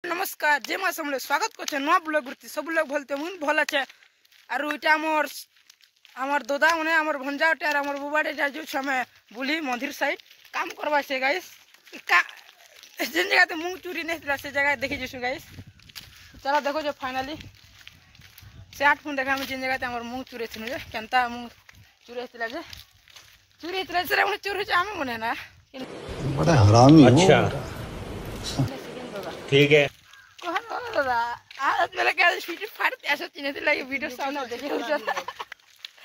नमस्कार जय माँ समले स्वागत कर नुआ ब्लॉग गुर्ती सब लोग भलते मुन भल अच्छे आर इटा आमर दादा मैंने आमर भंजा उठे आमर बुबाड़े जो हमें बुली मंदिर साइड काम करवा से गाइस जिन जगह मुंग चूरी नहीं से जगह देखी जैसे गाइस चलो देखो जो फाइनली से 8 फुन देखा जिन जगह मुंग चूरे थे केनता मुंग चूरे चूरी चूरी आम मने ना बड़ा हरामी हो। अच्छा ठीक है आज मेरा क्या वीडियो फाड़ते ऐसा चिन्ह थे लगे वीडियो सामने देखे उसे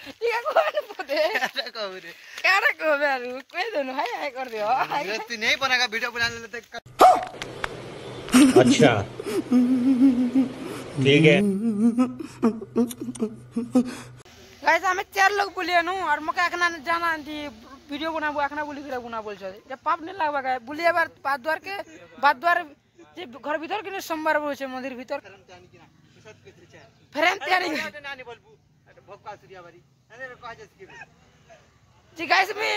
ठीक है कौन पता है क्या रे को यार कोई दोनों हाय कर दियो तू नहीं बनेगा वीडियो बना लेते। अच्छा ठीक है गाइस हमें 4 लोग बोलिए नु और मका अखना जाना थी वीडियो बनाबो अखना बोली फिर गुना बोल छे जब पाप नहीं लागबा गाय बोलिए बार पाद द्वार के बाद द्वार जे घर भीतर के सोमवार बोल छे मंदिर भीतर फ्रेम तैयारी नानी बोलबू भक्का सूर्याबारी अरे कह जे के जी गाइस में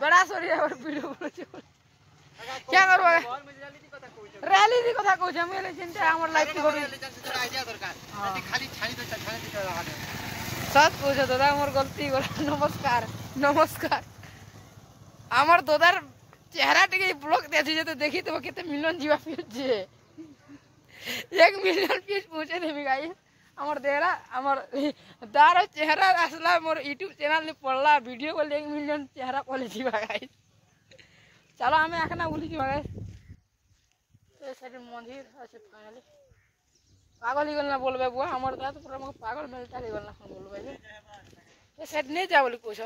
बड़ा सॉरी और वीडियो बोल छे क्या करबा रैली दी कथा कहू छे हम चिंता हमर लाइफ के आइडिया दरकार खाली छानी तो छानी दे रहा है सच पूछो दादा मोर गलती नमस्कार नमस्कार आमर दादार चेहरा टे ब्लॉग देखी तो देखी तो कितने मिलियन जीवा व्यूज जे 1 मिलियन व्यूज पहुंचे थे गाइस आमर देरा आमर दार चेहरा असला मोर यूट्यूब चैनल ने पड़ला वीडियो को 1 मिलियन चेहरा पले जीवा गाइस चलो हमें आखना बोली जीवा गाइस ए साइड मंदिर আছে फाइनली पागल ही गलना बोलबे बुआ हमर दा तो पूरा पागल मिलता ही गलना बोलबे ए साइड नहीं जा बोली पूछ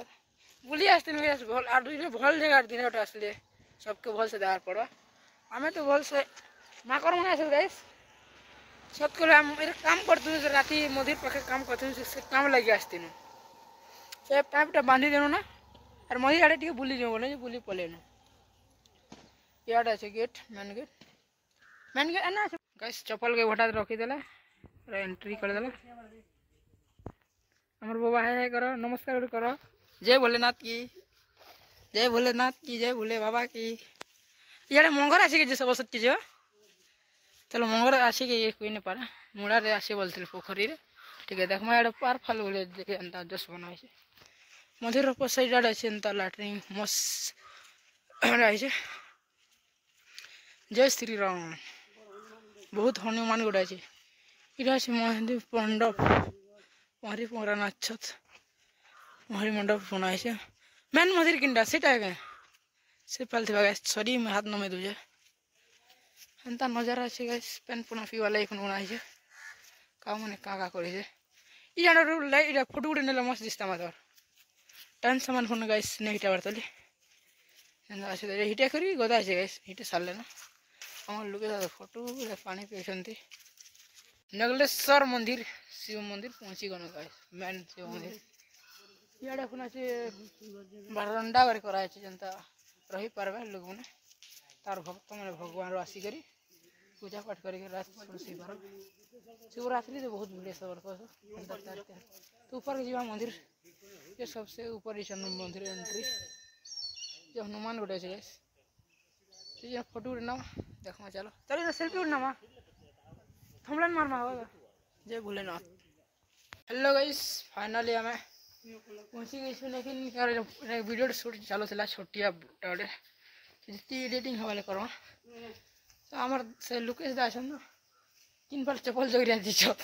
बुली आस्ते में भल आर दिन भल जगह दिन ओटा असले सबके भल से दार पड़वा हमें तो भल से माकर मना से गाइस सब को हम मेरे काम करते हैं राती मंदिर पाखे काम करते हैं से काम लगी आस्ते न से पाइपटा बांधी देनो ना और मंदिर आड़े टिके बुली जो बोले बुली पले न याड আছে गेट मेन गेट ना गाइस चप्पल के भटा रखी देला और एंट्री कर देला हमर बाबा है करो नमस्कार करो जय भोलेनाथ की जय भोलेनाथ की जय भोले बाबा की ये मंगर आसिक जे सब सत्य जो चलो मंगर आसिक ये कोई नहीं पारा मुड़ा रे आसे बोलते पोखरी रे ठीक है देख मैं पार फाल बोले देखे अंता जस बनाई छे मंदिर ऊपर साइड आड़े छे अंता लैट्रिन मस रही छे जय श्री राम बहुत हनुमान गुड़ा छे इरा छे मंदिर मंडप मारी पोरा नाचत मारी मंडप बनाई छे मेन मंदिर किंडा सेटा है से पालते गाइस सॉरी में हाथ न में दूजे अंता नजारा छे गाइस पेन पुना फी वाला इखन बनाई छे का मने का करे छे ई जानो लाइट इरा फोटो उड़े नेला मस्त दिसता मातर टाइम सामान फोन गाइस ने हिटा बरतली एंदा आछे रे हिटा करी गोदा छे गाइस हिटे साले ना हमर लोके दा फोटो रे पानी पेछंती नगलेश्वर मंदिर शिव मंदिर पहुंची गनो गाइस मेन शिव मंदिर याडा खुना से बरंडा कर कराय छे जनता रही पारबे लोग माने तार भक्त माने भगवान रो आसी करी पूजा पाठ करी रात से पार शिवरात्रि तो बहुत भीड़ सब तो ऊपर के जीवा मंदिर ये सबसे ऊपर ही चंदन मंदिर एंट्री ये हनुमान गोटे छे गाइस तो ये फोटो उड़ना देखमा चलो चलो सेल्फी उड़ना मा थमलन मार मा होगा जय भोलेनाथ हेलो गाइस फाइनली हमें पहुंची गई लेकिन वीडियो शूट चालू था छोटिया टाटे जितनी एडिटिंग हवाले करो तो आमर से लुकेश दास ना 3 बार चप्पल जगरिया दी छत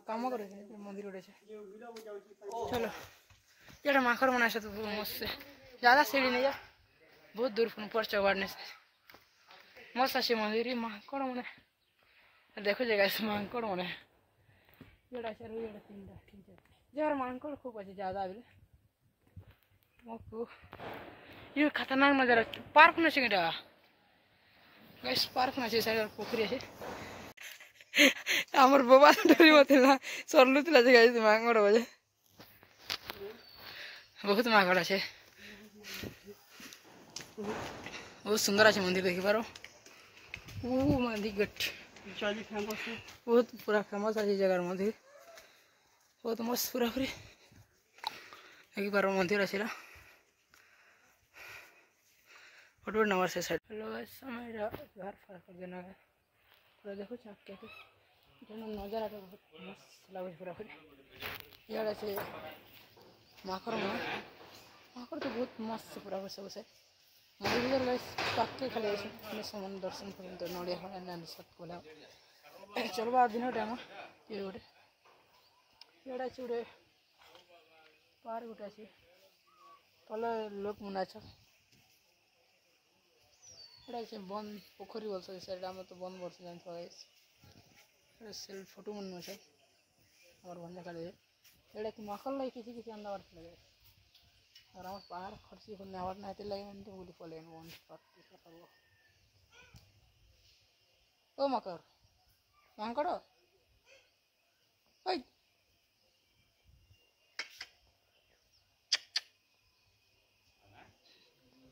काम करे मंदिर उड़े चलो ये माखर बना से तो मस्त से ज़्यादा सीढ़ी नहीं जा बहुत दूर ऊपर चढ़ने से मस्त अच्छे मंदिर माकड़ मैंने देखो जगह इस माकड़ मैंने येड़ा चार येड़ा 3टा ठीक है यार मांकड़ खूब अच्छे ज़्यादा अभी मको ये खतरनाक नज़ारा पार्क न छेटा गाइस पार्क न छे साइड पोखरी छे हमर बाबा डरी मतेला सरलु तला जे गाइस मांकड़ बजे बहुत मांकड़ छे बहुत सुंदर अच्छे मंदिर देखि पारो ओ मंदिर गट बहुत पूरा फेमस है जगह मंदिर बहुत मस्त पूरा पूरी एक बार मंदिर आसला फोटो नंबर से साइड हेलो गाइस समय घर फार कर देना है पूरा देखो चाक के इतना नजारा तो बहुत मस्त लागे पूरा फिर यार से माकर तो बहुत मस्त पूरा सब से मंदिर गाइस पाके खाली ऐसे समान दर्शन कर तो नड़िया खड़ा ना सब कोला चलबा दिन टाइम ये गोटे एड़ा अच्छे गोटे पार्क गोटे अच्छे पहले लोक मन अच्छा एड़ा अच्छे बंद पोखरी बोल सकते आम तो बंद वर्ष जान सेल्फ फोटो मन अच्छे और बंदे खाली एड़ा कि माखल लगे किसी अंडा बार लगे और आम पहाड़ खर्ची को नवर ना लगे तो बोली पले ओ मकर मांकड़ ओय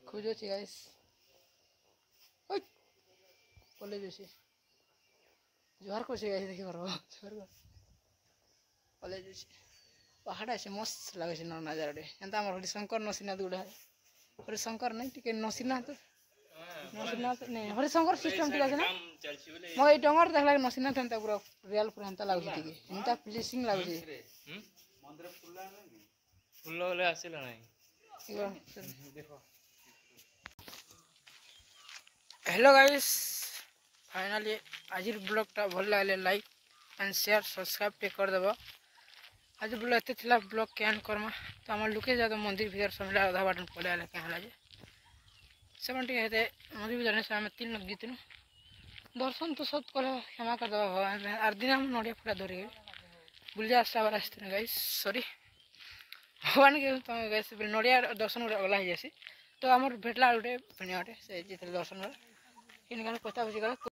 खोजो छी गाइस ओय पले जो छी जोहार को छी गाइस देखि परबो जोहार को पले जो छी पहाड़ আছে मस्त लागे न नजारा रे एंता हमर हरिशंकर नसीनाथ गुडा हरिशंकर नहीं टिके नसीनाथ नहीं हरिशंकर सिस्टम ठीक আছে ना मो ए डंगर देखला नसीनाथ एंता पूरा रियल पूरा एंता लागे टिके एंता प्लेसिंग लागे मंदिर फुल्ला वाले आसिला नहीं देखो हेलो गाइस फाइनली आज ब्लॉग टा भल लागले लाइक एंड शेयर सब्सक्राइब पे कर देबो आज ब्लॉग एते थिला ब्लॉग कैन करमा तो हमर लुके जा तो मंदिर भीतर समला आधा बाटन पले आले के हला जे 70 हेते मंदिर भीतर से हम 3 लोग जीतनु दर्शन तो सब करे क्षमा कर देबो भगवान आर दिन हम नडिया फुला धरे बुलिया साबर आस्ते गाइस सॉरी भगवान के तो गाइस नडिया दर्शन अगला है जैसे तो हमर भेटला उठे पुण्य उठे से जीतल दर्शन इन गाने पता बुझी गला।